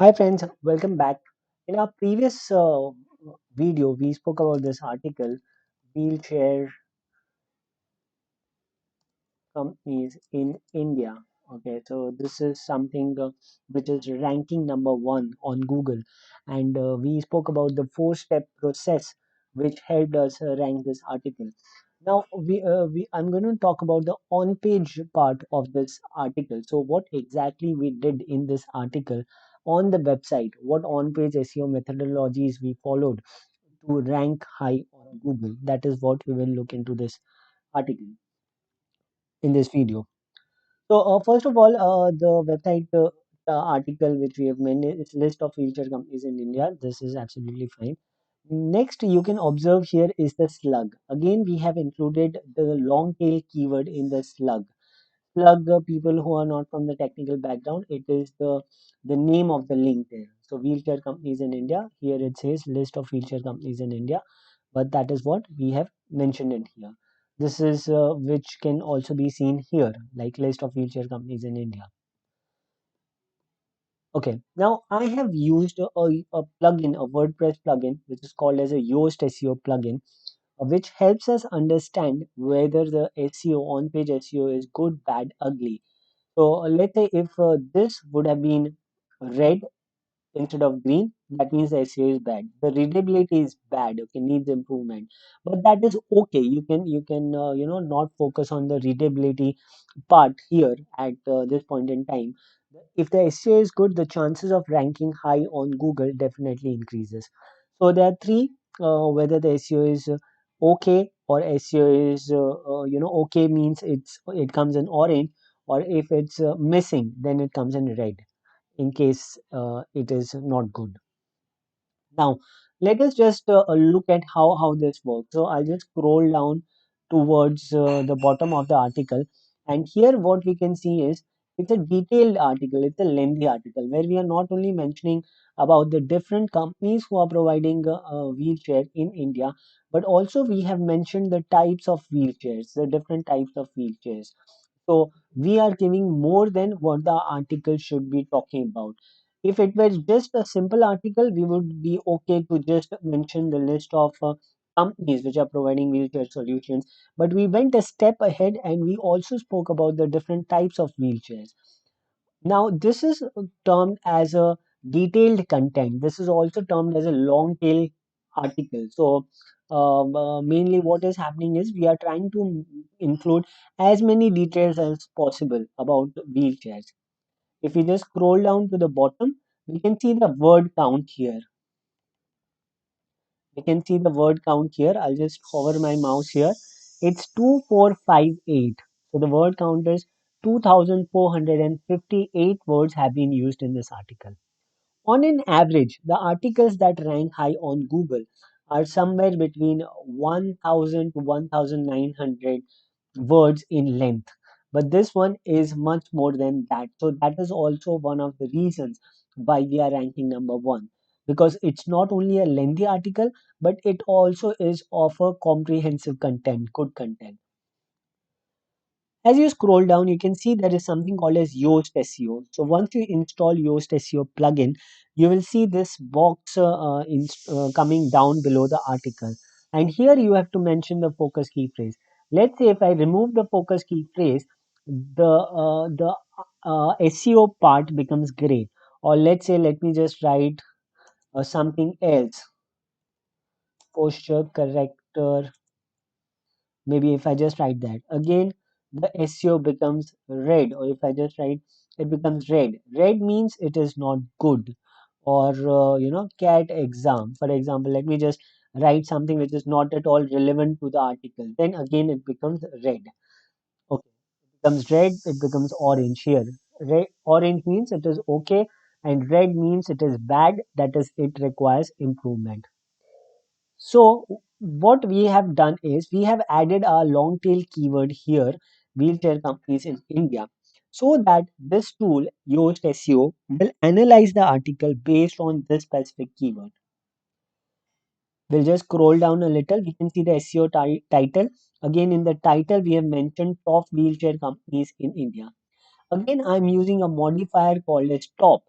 Hi friends, welcome back. In our previous video, we spoke about this article, wheelchair companies in India. Okay, so this is something which is ranking number one on Google, and we spoke about the four-step process which helped us rank this article. Now I'm going to talk about the on-page part of this article. So what exactly we did in this article on the website, what on-page SEO methodologies we followed to rank high on Google. That is what we will look into this article in this video. So first of all, the website article which we have mentioned is list of wheelchair companies in India. This is absolutely fine. Next, you can observe here is the slug. Again, we have included the long tail keyword in the slug. Slug, people who are not from the technical background, it is the name of the link there. So wheelchair companies in India. Here it says list of wheelchair companies in India, but that is what we have mentioned it here. This is which can also be seen here, like list of wheelchair companies in India. Okay, now I have used a plugin, a WordPress plugin, which is called as a Yoast SEO plugin, which helps us understand whether the SEO on-page SEO is good, bad, ugly. So let's say if this would have been red instead of green, that means the SEO is bad. The readability is bad. Okay, needs improvement, but that is okay. You can not focus on the readability part here at this point in time. If the SEO is good, the chances of ranking high on Google definitely increases. So there are three: whether the SEO is okay, or SEO is okay means it comes in orange, or if it's missing, then it comes in red in case it is not good. Now, let us just look at how this works. So I'll just scroll down towards the bottom of the article, and here what we can see is it's a detailed article. It's a lengthy article where we are not only mentioning about the different companies who are providing a wheelchair in India, but also we have mentioned the types of wheelchairs, the different types of wheelchairs. So we are giving more than what the article should be talking about. If it were just a simple article, we would be okay to just mention the list of companies which are providing wheelchair solutions. But we went a step ahead and we also spoke about the different types of wheelchairs. Now, this is termed as a detailed content. This is also termed as a long tail article. So, mainly what is happening is we are trying to include as many details as possible about wheelchairs. If we just scroll down to the bottom, we can see the word count here. We can see the word count here. I'll just hover my mouse here. It's 2458. So the word count is 2458 words have been used in this article. On an average, the articles that rank high on Google are somewhere between 1000 to 1900 words in length, but this one is much more than that. So that is also one of the reasons why we are ranking number one, because it's not only a lengthy article, but it also is of a comprehensive content, good content. As you scroll down, you can see there is something called as Yoast SEO. So once you install Yoast SEO plugin, you will see this box coming down below the article. And here you have to mention the focus key phrase. Let's say if I remove the focus key phrase, the SEO part becomes gray. Or let's say, let me just write something else. Posture corrector. Maybe if I just write that again, the SEO becomes red, or if I just write it becomes red. Red means it is not good, or cat exam. For example, let me just write something which is not at all relevant to the article. Then again, it becomes red. Okay, it becomes red. It becomes orange here. Red, orange means it is okay, and red means it is bad. That is, it requires improvement. So what we have done is we have added a long tail keyword here, wheelchair companies in India, so that this tool, Yoast SEO, will analyze the article based on this specific keyword. We'll just scroll down a little. We can see the SEO title. Again, in the title, we have mentioned top wheelchair companies in India. Again, I'm using a modifier called as top.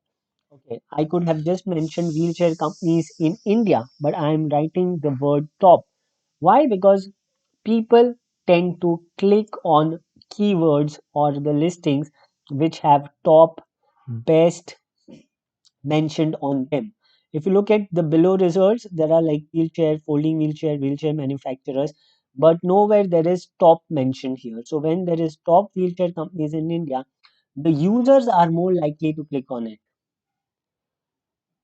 Okay, I could have just mentioned wheelchair companies in India, but I am writing the word top. Why? Because people tend to click on keywords or the listings which have top, best mentioned on them. If you look at the below results, there are like wheelchair, folding wheelchair, wheelchair manufacturers, but nowhere there is top mentioned here. So when there is top wheelchair companies in India, the users are more likely to click on it.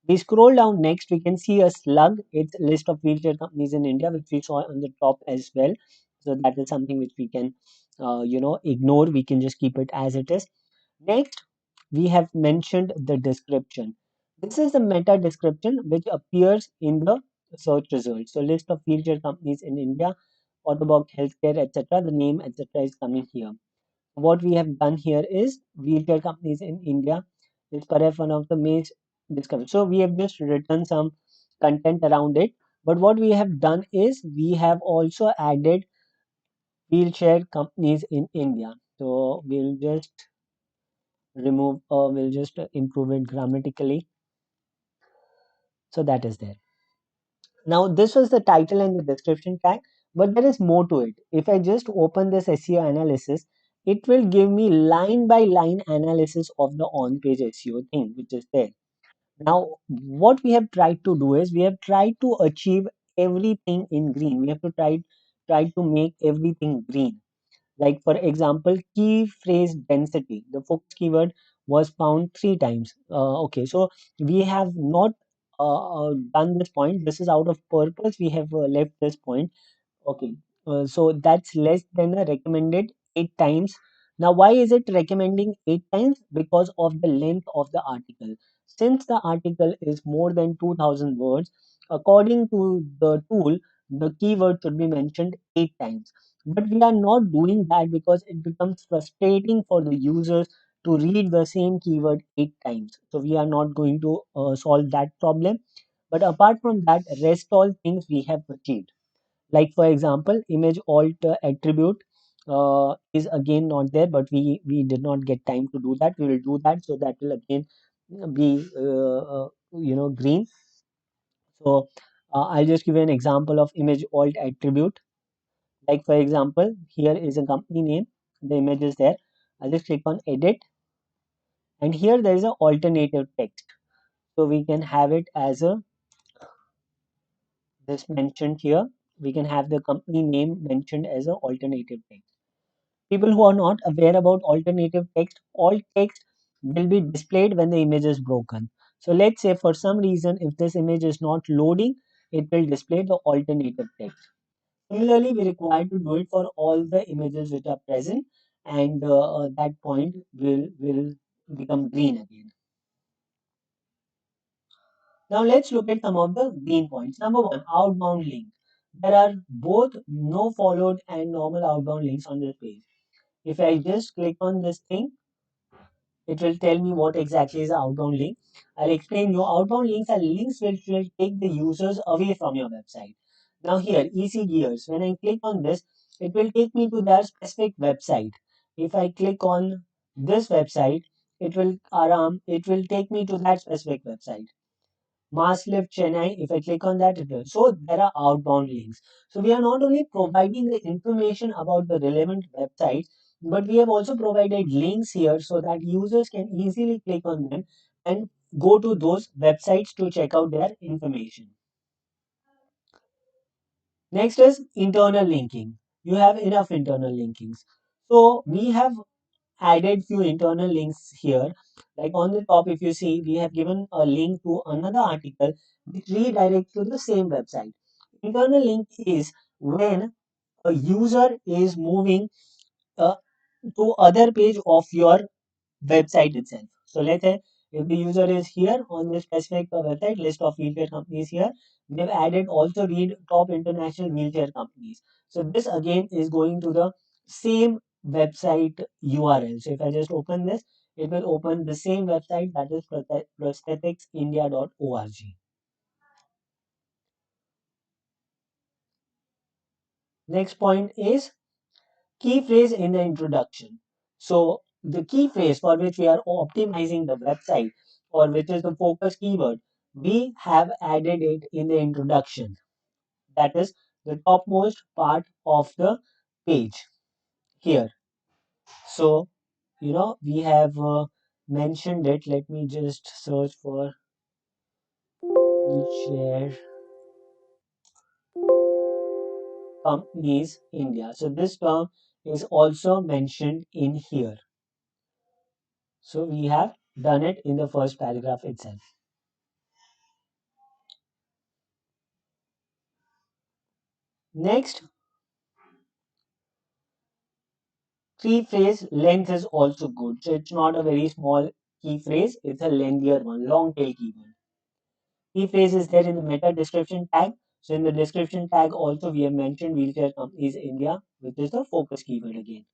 We scroll down next, we can see a slug. It's a list of wheelchair companies in India, which we saw on the top as well. So that is something which we can, ignore. We can just keep it as it is. Next, we have mentioned the description. This is the meta description which appears in the search results. So list of wheelchair companies in India, Autobox Healthcare, etc. The name, etc. is coming here. What we have done here is wheelchair companies in India is perhaps one of the main discoveries. So we have just written some content around it. But what we have done is we have also added wheelchair companies in India. So we'll just improve it grammatically. So that is there. Now this was the title and the description tag, but there is more to it. If I just open this SEO analysis, it will give me line by line analysis of the on page SEO thing which is there. Now what we have tried to do is we have tried to achieve everything in green. We have to try to make everything green. Like for example, key phrase density. The focus keyword was found 3 times. Okay, so we have not done this point. This is out of purpose. We have left this point. Okay, so that's less than a recommended 8 times. Now, why is it recommending 8 times? Because of the length of the article. Since the article is more than 2000 words, according to the tool, the keyword should be mentioned 8 times. But we are not doing that because it becomes frustrating for the users to read the same keyword 8 times. So we are not going to solve that problem. But apart from that, rest all things we have achieved. Like for example, image alt attribute is again not there, but we did not get time to do that. We will do that, so that will again be green. So I'll just give you an example of image alt attribute. Like for example, here is a company name, the image is there. I'll just click on edit, and here there is an alternative text, so we can have it as a this mentioned here. We can have the company name mentioned as an alternative text. People who are not aware about alternative text, alt text will be displayed when the image is broken. So let's say for some reason, if this image is not loading, it will display the alternative text. Similarly, we require to do it for all the images which are present, and that point will become green again. Now let's look at some of the green points. Number one, outbound link. There are both no followed and normal outbound links on this page. If I just click on this thing, it will tell me what exactly is an outbound link. I'll explain you. Outbound links are links which will take the users away from your website. Now here, easy gears. When I click on this, it will take me to their specific website. If I click on this website, it will take me to that specific website. Mass Lift Chennai, if I click on that, it will. So there are outbound links. So we are not only providing the information about the relevant websites, but we have also provided links here so that users can easily click on them and go to those websites to check out their information. Next is internal linking. You have enough internal linkings. So we have added few internal links here. Like on the top, if you see, we have given a link to another article which redirects to the same website. Internal link is when a user is moving uh, to other page of your website itself. So let's say if the user is here on this specific website, list of wheelchair companies here, we have added also read top international wheelchair companies. So this again is going to the same website URL. So if I just open this, it will open the same website, that is prostheticsindia.org. Next point is key phrase in the introduction. So the key phrase for which we are optimizing the website or which is the focus keyword, we have added it in the introduction. That is the topmost part of the page here. So, we have mentioned it. Let me just search for share companies India. So, this term is also mentioned in here. So, we have done it in the first paragraph itself. Next, key phrase length is also good. So, it's not a very small key phrase, it's a lengthier one, long tail keyword. Key phrase is there in the meta description tag. So in the description tag also we have mentioned wheelchair companies India, which is the focus keyword again.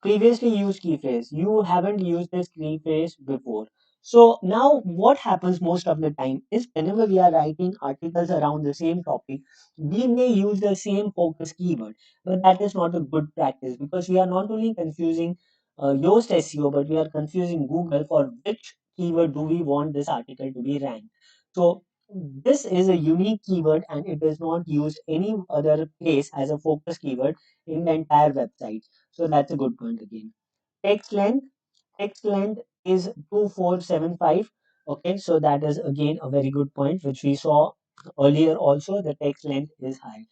Previously used key phrase. You haven't used this key phrase before. So now what happens most of the time is whenever we are writing articles around the same topic, we may use the same focus keyword, but that is not a good practice because we are not only confusing Yoast SEO, but we are confusing Google for which keyword do we want this article to be ranked. So this is a unique keyword and it is not used any other place as a focus keyword in the entire website. So that's a good point again. Text length. Text length is 2475. Okay, so that is again a very good point, which we saw earlier also. The text length is high.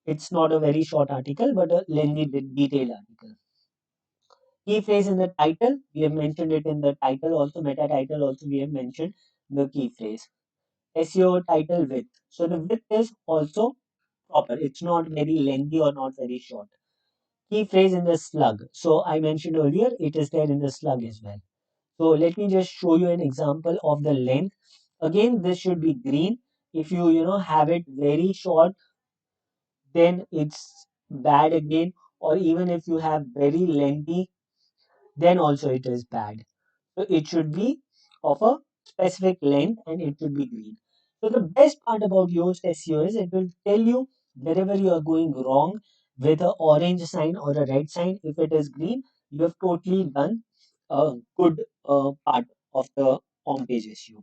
It's not a very short article, but a lengthy, detailed article. Key phrase in the title. We have mentioned it in the title also, meta title also, we have mentioned the key phrase. SEO title width. So the width is also proper. It's not very lengthy or not very short. Key phrase in the slug. So I mentioned earlier, it is there in the slug as well. So let me just show you an example of the length. Again, this should be green. If you have it very short, then it's bad again. Or even if you have very lengthy, then also it is bad. So it should be of a specific length and it should be green. So the best part about Yoast SEO is it will tell you wherever you are going wrong with a orange sign or a red sign. If it is green, you have totally done a good part of the home page SEO.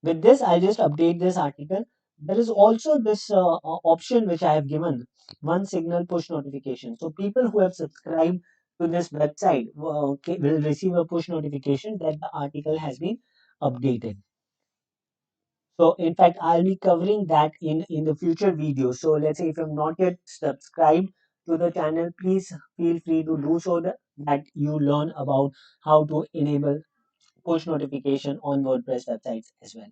With this, I'll just update this article. There is also this option which I have given, one signal push notification. So people who have subscribed to this website will receive a push notification that the article has been updated. So in fact, I'll be covering that in the future videos. So let's say if you've not yet subscribed to the channel, please feel free to do so that you learn about how to enable push notification on WordPress websites as well.